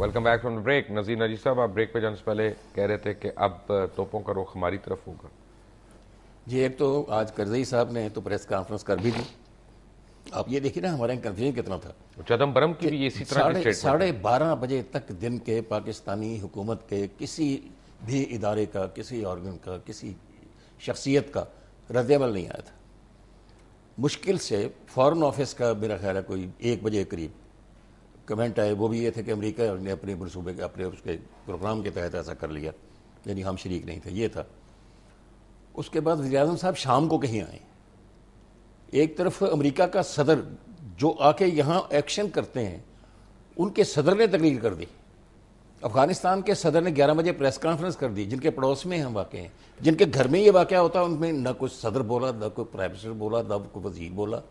Welcome back from the break. Nazir Nazir साहब, आप break पे जाने से पहले कह रहे थे कि अब तोपों का रुख हमारी तरफ होगा। जी, एक तो आज करजई साहब ने तो प्रेस कॉन्फ्रेंस कर भी दी। आप ये देखिए ना, हमारे यहाँ कन्फ्यूजन कितना था चिदम्बरम की कि भी इसी तरह की स्टेटमेंट साढ़े है। 12 बजे तक दिन के पाकिस्तानी हुकूमत के किसी भी इदारे का, किसी ऑर्गन का, किसी शख्सियत का रद्दअमल नहीं आया था। मुश्किल से फॉरेन ऑफिस का मेरा ख्याल है कोई 1 बजे करीब कमेंट आए, वो भी ये थे कि अमेरिका ने अपने मनसूबे के, अपने उसके प्रोग्राम के तहत ऐसा कर लिया, यानी हम शरीक नहीं थे, ये था। उसके बाद वज़ीर-ए-आज़म साहब शाम को कहीं आए। एक तरफ अमेरिका का सदर जो आके यहाँ एक्शन करते हैं, उनके सदर ने तकरीर कर दी। अफगानिस्तान के सदर ने 11 बजे प्रेस कॉन्फ्रेंस कर दी, जिनके पड़ोस में हम वाक़ हैं, जिनके घर में ये वाक़ होता है, उनमें न कोई सदर बोला, न कोई प्राइम मिनिस्टर बोला, न कोई वजीर बोला।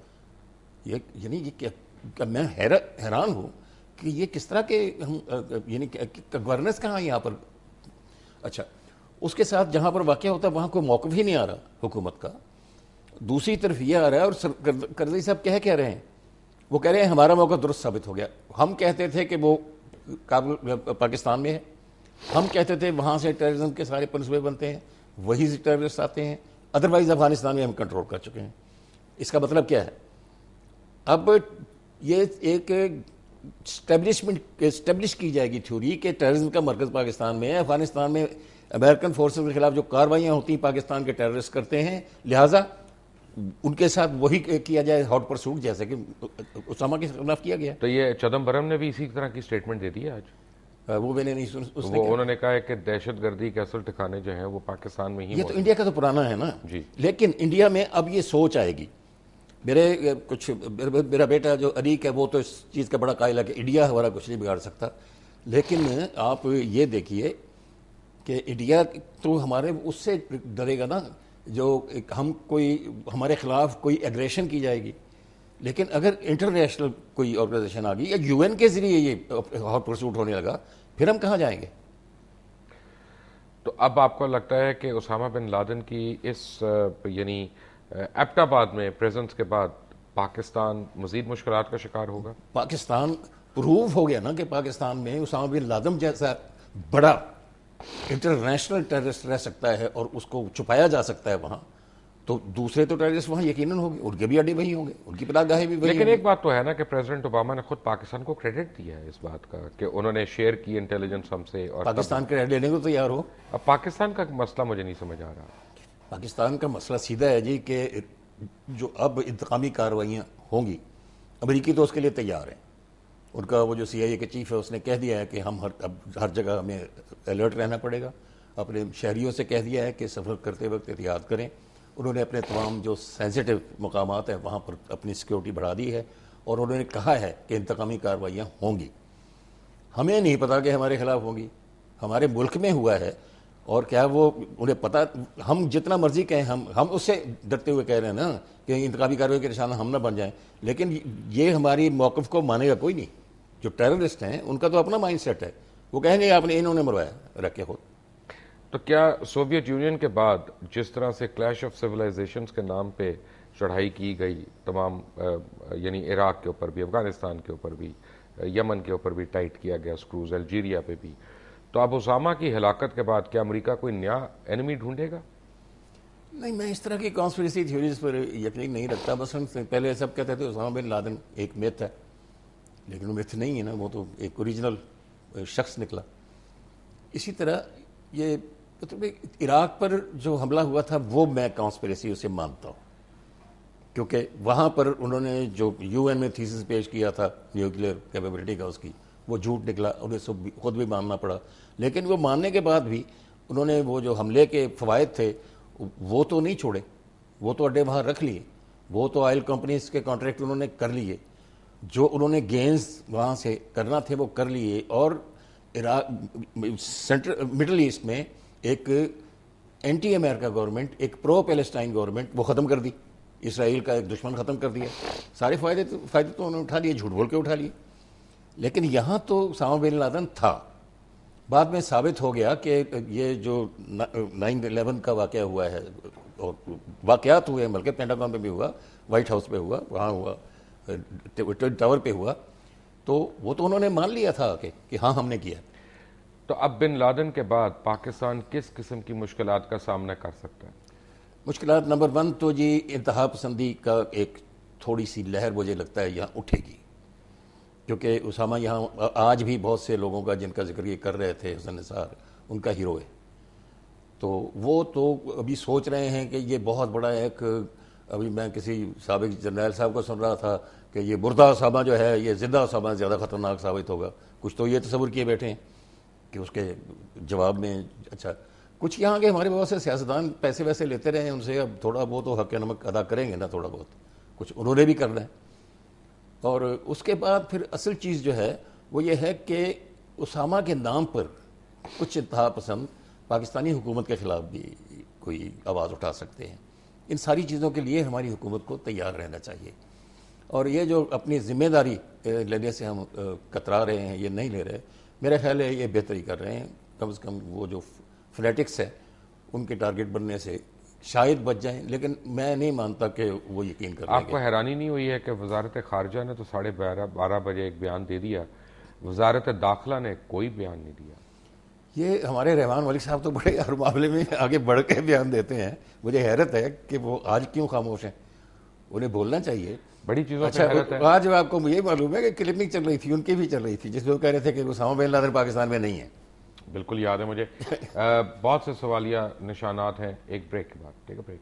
ये यानी ये क्या मैं हैरान हूँ कि ये किस तरह के हम यानी गवर्नेंस कहाँ है यहाँ पर। अच्छा, उसके साथ जहाँ पर वाक़ होता है वहाँ कोई मौक़िफ़ ही नहीं आ रहा हुकूमत का। दूसरी तरफ ये आ रहा है, और करज़ई साहब कह रहे हैं, वो कह रहे हैं हमारा मौक़िफ़ दुरुस्त साबित हो गया। हम कहते थे कि वो काबुल पाकिस्तान में है, हम कहते थे वहाँ से टेररिज्म के सारे मनसूबे बनते हैं, वहीं से टेररिस्ट आते हैं, अदरवाइज़ अफगानिस्तान में हम कंट्रोल कर चुके हैं। इसका मतलब क्या है? अब ये एक स्टैब्लिश की जाएगी थ्योरी कि टेररिज्म का मरकज़ पाकिस्तान में है, अफगानिस्तान में अमेरिकन फोर्सेस के खिलाफ जो कार्रवाइयाँ होती हैं पाकिस्तान के टेररिस्ट करते हैं, लिहाजा उनके साथ वही किया जाए हॉट परसूट, जैसे कि उसामा के खिलाफ किया गया। तो ये चिदम्बरम ने भी इसी तरह की स्टेटमेंट दे दी है आज। वो मैंने नहीं सुन, उसने वो उन्होंने कहा है कि दहशतगर्दी के असल ठिकाने जो हैं वो पाकिस्तान में ही ये तो इंडिया का तो पुराना है ना जी। लेकिन इंडिया में अब ये सोच आएगी। मेरा बेटा जो अरीक है वो तो इस चीज़ का बड़ा कायल है कि इंडिया हमारा कुछ नहीं बिगाड़ सकता, लेकिन आप ये देखिए कि इंडिया तो हमारे उससे डरेगा ना जो हम कोई हमारे खिलाफ कोई एग्रेशन की जाएगी। लेकिन अगर इंटरनेशनल कोई ऑर्गेनाइजेशन आ गई या यूएन के जरिए ये हॉट परसूट होने लगा, फिर हम कहाँ जाएंगे? तो अब आपको लगता है कि उसामा बिन लादेन की इस यानी एबटाबाद में प्रेजेंस के बाद पाकिस्तान मजीद मुश्किलात का शिकार होगा? पाकिस्तान प्रूव हो गया ना कि पाकिस्तान में उसामा बिन लादेन जैसा बड़ा इंटरनेशनल टेररिस्ट रह सकता है और उसको छुपाया जा सकता है वहाँ, तो दूसरे तो टेररिस्ट वहाँ यकीनन होंगे, उनके भी अड्डे वही होंगे, उनकी पनाहगाहें भी वही। लेकिन एक बात तो है ना कि प्रेसिडेंट ओबामा ने खुद पाकिस्तान को क्रेडिट दिया है इस बात का कि उन्होंने शेयर की इंटेलिजेंस हमसे, और पाकिस्तान क्रेडिट लेने को तैयार हो। अब पाकिस्तान का मसला मुझे नहीं समझ आ रहा। पाकिस्तान का मसला सीधा है जी कि जो अब इंतकामी कार्रवाइयाँ होंगी, अमेरिकी तो उसके लिए तैयार हैं। उनका वो जो CIA के चीफ है उसने कह दिया है कि हम हर जगह हमें अलर्ट रहना पड़ेगा। अपने शहरियों से कह दिया है कि सफ़र करते वक्त एहतियात करें। उन्होंने अपने तमाम जो सेंसिटिव मकामात हैं वहाँ पर अपनी सिक्योरिटी बढ़ा दी है, और उन्होंने कहा है कि इंतकामी कार्रवाइयाँ होंगी। हमें नहीं पता कि हमारे खिलाफ होंगी, हमारे मुल्क में हुआ है, और क्या वो उन्हें पता? हम जितना मर्जी कहें, हम उससे डरते हुए कह रहे हैं ना कि इंतकामी कार्रवाई के निशाना हम ना बन जाएं, लेकिन ये हमारी मौक़िफ़ को मानेगा कोई नहीं। जो टेररिस्ट हैं उनका तो अपना माइंड सेट है, वो कहेंगे आपने इन्होंने मरवाया, रख के खुद। तो क्या सोवियत यूनियन के बाद जिस तरह से क्लैश ऑफ सिविलाइजेशंस के नाम पे चढ़ाई की गई तमाम यानी इराक के ऊपर भी, अफगानिस्तान के ऊपर भी, यमन के ऊपर भी टाइट किया गया स्क्रूज, अल्जीरिया पे भी, तो अब उसामा की हलाकत के बाद क्या अमेरिका कोई नया एनिमी ढूंढेगा? नहीं, मैं इस तरह की कॉन्स्पिरेसी थ्योरीज पर यकीन नहीं रखता। बस हम पहले सब कहते थे उसामा बिन लादेन एक मिथ है, लेकिन वो मिथ नहीं है ना, वो तो एक ओरिजिनल शख्स निकला। इसी तरह ये मतलब इराक पर जो हमला हुआ था वो मैं कॉन्स्पिरेसी उसे मानता हूँ, क्योंकि वहाँ पर उन्होंने जो UN में थीसिस पेश किया था न्यूक्लियर कैपेबिलिटी का, उसकी वो झूठ निकला, उन्हें सब खुद भी मानना पड़ा। लेकिन वो मानने के बाद भी उन्होंने वो जो हमले के फ़वायद थे वो तो नहीं छोड़े, वो तो अड्डे वहाँ रख लिए, वो तो ऑयल कंपनीज के कॉन्ट्रैक्ट उन्होंने कर लिए, जो उन्होंने गेंस वहाँ से करना थे वो कर लिए, और इराक सेंट्रल मिडल ईस्ट में एक एंटी अमेरिका गवर्नमेंट, एक प्रो पैलेस्टाइन गवर्नमेंट वो ख़त्म कर दी, इसराइल का एक दुश्मन ख़त्म कर दिया। सारे फ़ायदे तो उन्होंने उठा लिए, झूठ बोल के उठा लिए। लेकिन यहाँ तो उसामा बिन लादेन था। बाद में साबित हो गया कि ये जो 9/11 का वाक़या हुआ है, और वाक़यात हुए बल्कि पेंटागन पे भी हुआ, वाइट हाउस पे हुआ, वहाँ हुआ, ट्विन टावर पे हुआ, तो वो तो उन्होंने मान लिया था कि हाँ हमने किया। तो अब बिन लादेन के बाद पाकिस्तान किस किस्म की मुश्किलात का सामना कर सकता है? मुश्किलात नंबर 1 तो जी इंतहा पसंदी का एक थोड़ी सी लहर मुझे लगता है यहाँ उठेगी, क्योंकि उसामा यहाँ आज भी बहुत से लोगों का जिनका जिक्र ये कर रहे थे, हसन निसार उनका हीरो है। तो वो तो अभी सोच रहे हैं कि ये बहुत बड़ा एक, अभी मैं किसी साबिक जर्नैल साहब को सुन रहा था कि ये मुर्दा उसामा जो है ये जिंदा उसामा ज़्यादा ख़तरनाक साबित होगा। कुछ तो ये तस्वुर किए बैठे हैं कि उसके जवाब में, अच्छा कुछ यहाँ के हमारे बहुत से सियासतदान पैसे वैसे लेते रहे हैं उनसे, अब थोड़ा बहुत तो हक़ नमक अदा करेंगे ना, थोड़ा बहुत कुछ उन्होंने भी करना है। और उसके बाद फिर असल चीज़ जो है वो ये है कि उसामा के नाम पर कुछ इंतहा पसंद पाकिस्तानी हुकूमत के ख़िलाफ़ भी कोई आवाज़ उठा सकते हैं। इन सारी चीज़ों के लिए हमारी हुकूमत को तैयार रहना चाहिए। और ये जो अपनी ज़िम्मेदारी लेने से हम कतरा रहे हैं, ये नहीं ले रहे, मेरा ख्याल है ये बेहतरी कर रहे हैं। कम से कम वो जो फनेटिक्स है उनके टारगेट बनने से शायद बच जाएं, लेकिन मैं नहीं मानता कि वो यकीन कर। आपको हैरानी नहीं हुई है कि वजारत खारजा ने तो 12:30 बजे एक बयान दे दिया, वजारत दाखिला ने कोई बयान नहीं दिया? ये हमारे रहमान मलिक साहब तो बड़े हर मामले में आगे बढ़ के बयान देते हैं। मुझे हैरत है कि वो आज क्यों खामोश हैं, उन्हें बोलना चाहिए। बड़ी चीज़ों अच्छा, पे हैरत है। आज आपको ये मालूम है कि क्लिपिंग चल रही थी, उनकी भी चल रही थी, जिसमें वो कह रहे थे कि उसामा बिन लादेन पाकिस्तान में नहीं है। बिल्कुल याद है मुझे। बहुत से सवालिया निशानात हैं। एक ब्रेक के बाद, टेक अ ब्रेक।